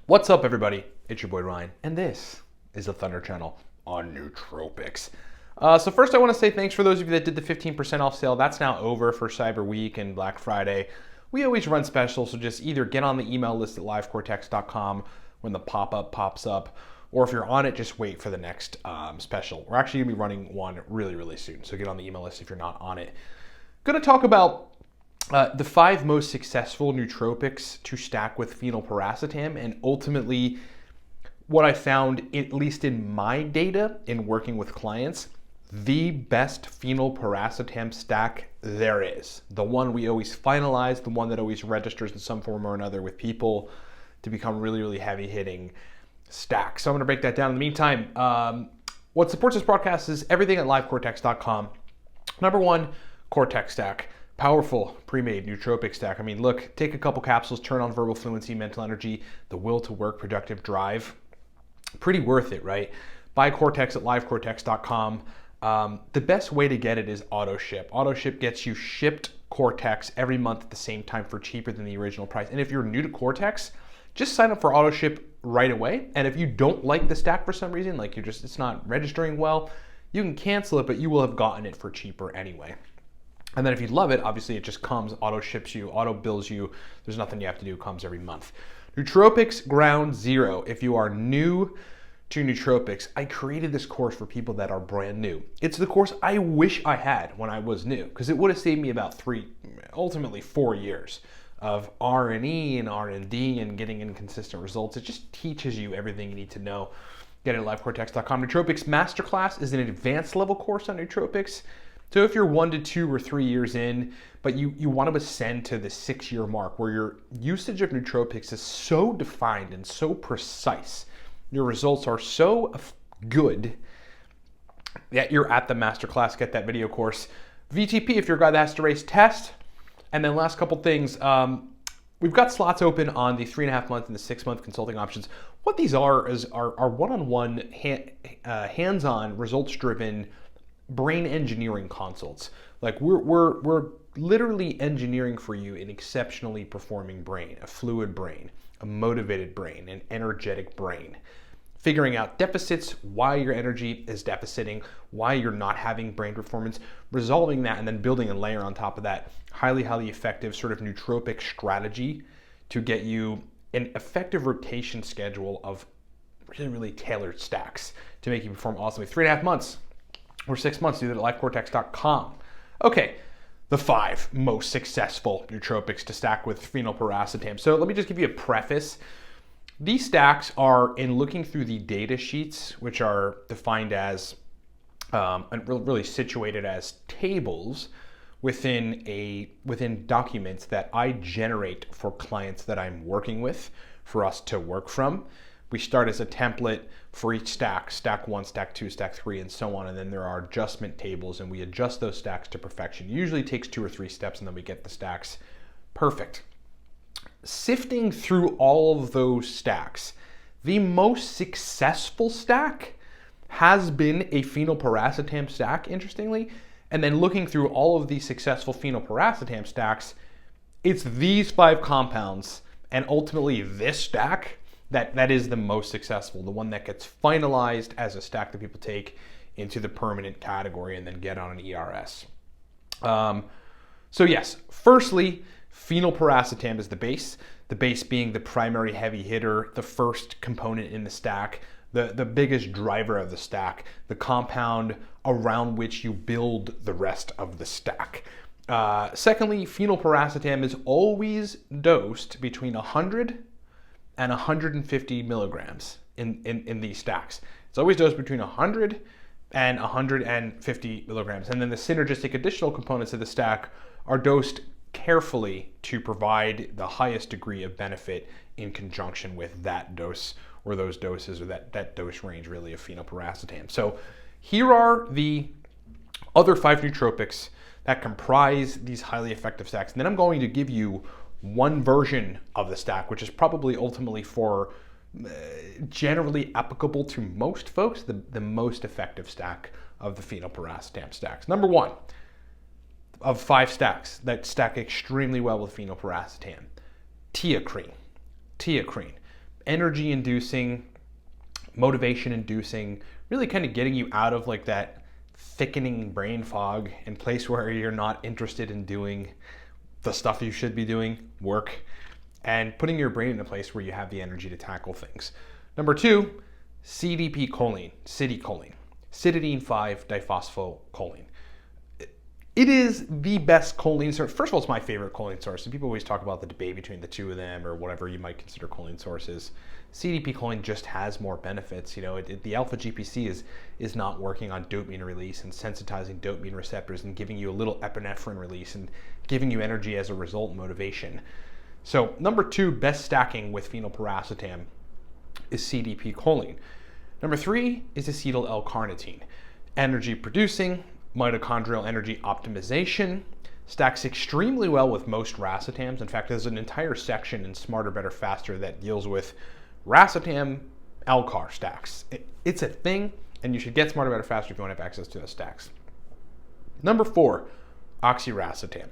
What's up, everybody? It's your boy Ryan, and this is the Thunder Channel on Nootropics. So first I want to say thanks for those of you that did the 15% off sale. That's now over for Cyber Week and Black Friday. We always run specials, so just either get on the email list at livecortex.com when the pop-up pops up, or if you're on it, just wait for the next special. We're actually gonna be running one really, really soon, so get on the email list if you're not on it. Gonna talk about the 5 most successful nootropics to stack with phenylpiracetam, and ultimately what I found, at least in my data in working with clients, the best phenylpiracetam stack there is. The one we always finalize, the one that always registers in some form or another with people to become really, really heavy hitting stacks. So I'm gonna break that down. In the meantime, what supports this broadcast is everything at livecortex.com. Number 1, Cortex stack. Powerful, pre-made nootropic stack. I mean, look, take a couple capsules, turn on verbal fluency, mental energy, the will to work, productive drive. Pretty worth it, right? Buy Cortex at livecortex.com. The best way to get it is auto ship. Auto ship gets you shipped Cortex every month at the same time for cheaper than the original price. And if you're new to Cortex, just sign up for auto ship right away. And if you don't like the stack for some reason, like it's not registering well, you can cancel it, but you will have gotten it for cheaper anyway. And then if you love it, obviously it just comes, auto ships you, auto bills you. There's nothing you have to do, it comes every month. Nootropics Ground Zero. If you are new to nootropics, I created this course for people that are brand new. It's the course I wish I had when I was new, because it would have saved me about 3, ultimately 4 years of R&E and R&D and getting inconsistent results. It just teaches you everything you need to know. Get it at livecortex.com. Nootropics Masterclass is an advanced level course on nootropics. So if you're 1 to 2 or 3 years in, but you want to ascend to the 6-year mark where your usage of nootropics is so defined and so precise, your results are so good that you're at the masterclass, get that video course. VTP, if you're a guy that has to race test. And then last couple things, we've got slots open on the 3.5 month and the 6-month consulting options. What these are is our one-on-one, hands-on, results-driven brain engineering consults. Like we're literally engineering for you an exceptionally performing brain, a fluid brain, a motivated brain, an energetic brain. Figuring out deficits, why your energy is deficiting, why you're not having brain performance, resolving that, and then building a layer on top of that highly, highly effective sort of nootropic strategy to get you an effective rotation schedule of really, really tailored stacks to make you perform awesomely. 3.5 months or 6 months, do that at livecortex.com. Okay, the 5 most successful nootropics to stack with phenylpiracetam. So let me just give you a preface. These stacks are, in looking through the data sheets, which are defined as, and really situated as tables within documents that I generate for clients that I'm working with for us to work from. We start as a template for each stack, stack 1, stack 2, stack 3, and so on. And then there are adjustment tables, and we adjust those stacks to perfection. Usually takes 2 or 3 steps, and then we get the stacks perfect. Sifting through all of those stacks, the most successful stack has been a phenylpiracetam stack, interestingly. And then looking through all of these successful phenylpiracetam stacks, it's these 5 compounds and ultimately this stack that is the most successful, the one that gets finalized as a stack that people take into the permanent category and then get on an ERS. So yes, firstly, phenylpiracetam is the base being the primary heavy hitter, the first component in the stack, the biggest driver of the stack, the compound around which you build the rest of the stack. Secondly, phenylpiracetam is always dosed between 100 and 150 milligrams in these stacks. It's always dosed between 100 and 150 milligrams. And then the synergistic additional components of the stack are dosed carefully to provide the highest degree of benefit in conjunction with that dose or those doses or that dose range really of phenylpiracetam. So here are the other 5 nootropics that comprise these highly effective stacks. And then I'm going to give you one version of the stack, which is probably ultimately for generally applicable to most folks, the most effective stack of the phenylpiracetam stacks. Number 1, of 5 stacks that stack extremely well with phenylpiracetam. Teacrine, energy inducing, motivation inducing, really kind of getting you out of like that thickening brain fog and place where you're not interested in doing the stuff you should be doing, work, and putting your brain in a place where you have the energy to tackle things. Number 2, CDP-choline, cytidine 5-diphosphylcholine. It is the best choline source. First of all, it's my favorite choline source. And people always talk about the debate between the two of them or whatever you might consider choline sources. CDP-choline just has more benefits. You know, the alpha GPC is not working on dopamine release and sensitizing dopamine receptors and giving you a little epinephrine release and giving you energy as a result, motivation. So number 2, best stacking with phenylpiracetam is CDP-choline. Number 3 is acetyl L-carnitine. Energy producing, mitochondrial energy optimization, stacks extremely well with most racetams. In fact, there's an entire section in Smarter, Better, Faster that deals with racetam LCAR stacks. It's a thing, and you should get Smarter, Better, Faster if you want to have access to those stacks. Number 4, oxyracetan.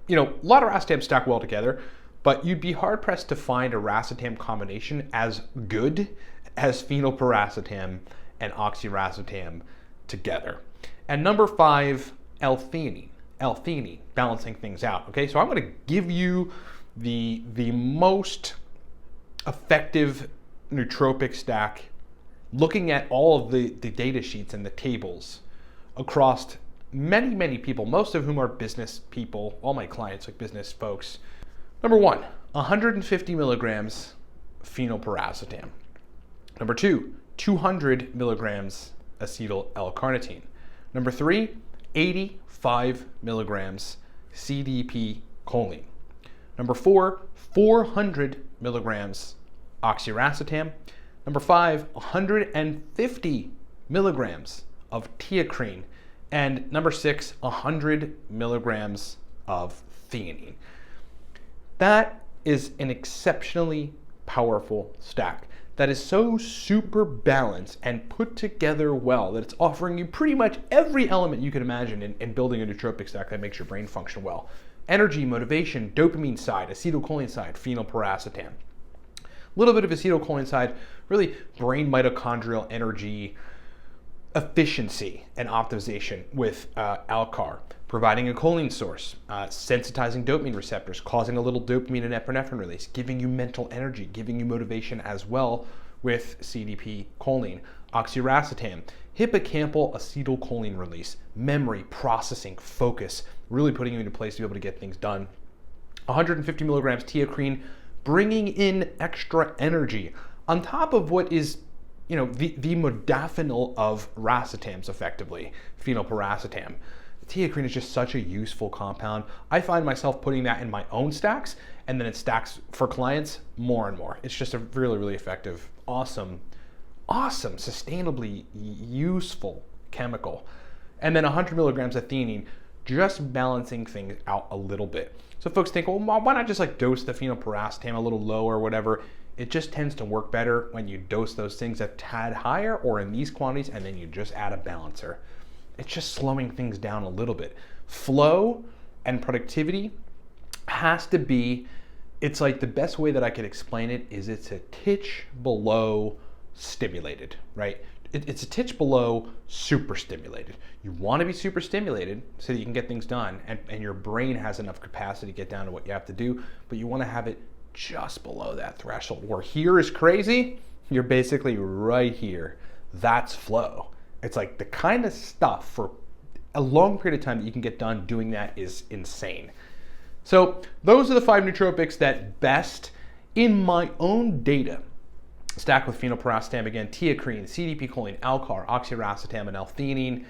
You know, a lot of racetam stack well together, but you'd be hard-pressed to find a racetam combination as good as phenylpiracetam and oxyracetam together. And number 5, L-theanine, balancing things out. Okay, so I'm going to give you the most effective nootropic stack, looking at all of the data sheets and the tables across many people, most of whom are business people, all my clients like business folks. Number 1, 150 milligrams phenylpiracetam. Number 2, 200 milligrams acetyl L-carnitine. Number 3, 85 milligrams CDP-choline. Number 4, 400 milligrams oxyracetam. Number 5, 150 milligrams of teacrine. And number 6, 100 milligrams of theanine. That is an exceptionally powerful stack that is so super balanced and put together well that it's offering you pretty much every element you can imagine in building a nootropic stack that makes your brain function well. Energy, motivation, dopamine side, acetylcholine side, phenylpiracetam. A little bit of acetylcholine side, really brain mitochondrial energy, efficiency and optimization with Alcar, providing a choline source, sensitizing dopamine receptors, causing a little dopamine and epinephrine release, giving you mental energy, giving you motivation as well with CDP-choline, oxyracetam, hippocampal acetylcholine release, memory, processing, focus, really putting you into place to be able to get things done. 150 milligrams teacrine, bringing in extra energy on top of what is, you know, the modafinil of racetams, effectively, phenylpiracetam. Teacrine is just such a useful compound. I find myself putting that in my own stacks, and then it stacks for clients more and more. It's just a really effective, awesome, sustainably useful chemical. And then 100 milligrams of theanine, just balancing things out a little bit. So folks think, well, why not just like dose the phenylpiracetam a little lower or whatever? It just tends to work better when you dose those things a tad higher or in these quantities, and then you just add a balancer. It's just slowing things down a little bit. Flow and productivity has to be, it's like the best way that I could explain it is it's a titch below stimulated, right? It's a titch below super stimulated. You want to be super stimulated so that you can get things done and your brain has enough capacity to get down to what you have to do, but you want to have it just below that threshold. Where here is crazy, you're basically right here. That's flow. It's like the kind of stuff for a long period of time that you can get done doing that is insane. So those are the 5 nootropics that best, in my own data, stack with phenylpiracetam, again, teacrine, CDP-choline, Alcar, oxyracetam, and L-theanine,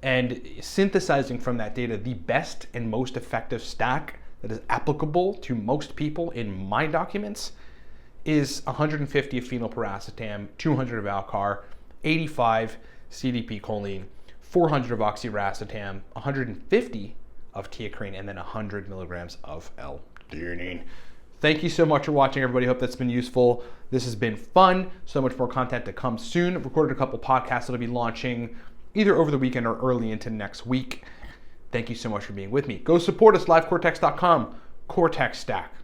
and synthesizing from that data the best and most effective stack that is applicable to most people in my documents is 150 of phenylpiracetam, 200 of Alcar, 85 CDP-choline, 400 of oxyracetam, 150 of teacrine, and then 100 milligrams of L-theanine. Thank you so much for watching, everybody. Hope that's been useful. This has been fun. So much more content to come soon. I've recorded a couple podcasts that'll be launching either over the weekend or early into next week. Thank you so much for being with me. Go support us, livecortex.com, Cortex Stack.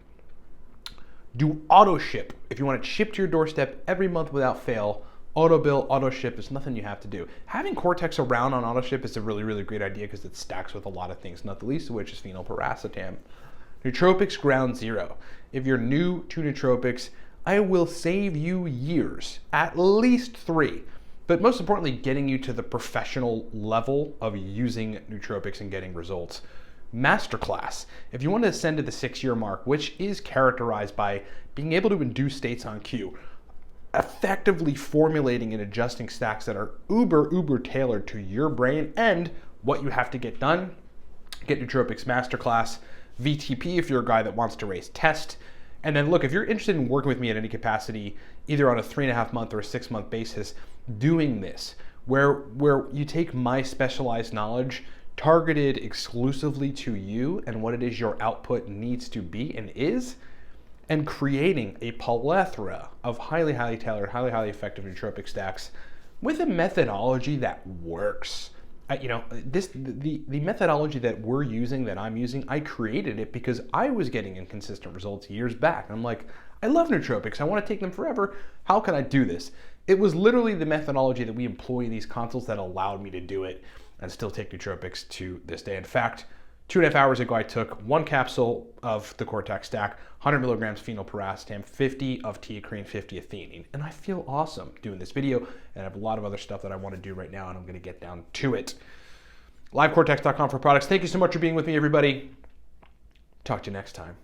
Do auto ship. If you want it shipped to your doorstep every month without fail, auto bill, auto ship is nothing you have to do. Having Cortex around on auto ship is a really, really great idea because it stacks with a lot of things, not the least of which is phenylpiracetam. Nootropics Ground Zero. If you're new to nootropics, I will save you years, at least 3. But most importantly, getting you to the professional level of using nootropics and getting results. Masterclass. If you want to ascend to the 6-year mark, which is characterized by being able to induce states on cue, effectively formulating and adjusting stacks that are uber tailored to your brain and what you have to get done, get Nootropics Masterclass, VTP if you're a guy that wants to raise test. And then look, if you're interested in working with me at any capacity, either on a 3.5 month or a 6 month basis, doing this, where you take my specialized knowledge targeted exclusively to you and what it is your output needs to be and is, and creating a plethora of highly tailored, highly effective nootropic stacks with a methodology that works. The methodology that we're using, that I'm using, I created it because I was getting inconsistent results years back. I'm like, I love nootropics. I want to take them forever. How can I do this? It was literally the methodology that we employ in these consults that allowed me to do it and still take nootropics to this day. In fact, 2.5 hours ago, I took 1 capsule of the Cortex stack, 100 milligrams phenylpiracetam, 50 of teacrine, 50 of theanine. And I feel awesome doing this video, and I have a lot of other stuff that I want to do right now, and I'm going to get down to it. LiveCortex.com for products. Thank you so much for being with me, everybody. Talk to you next time.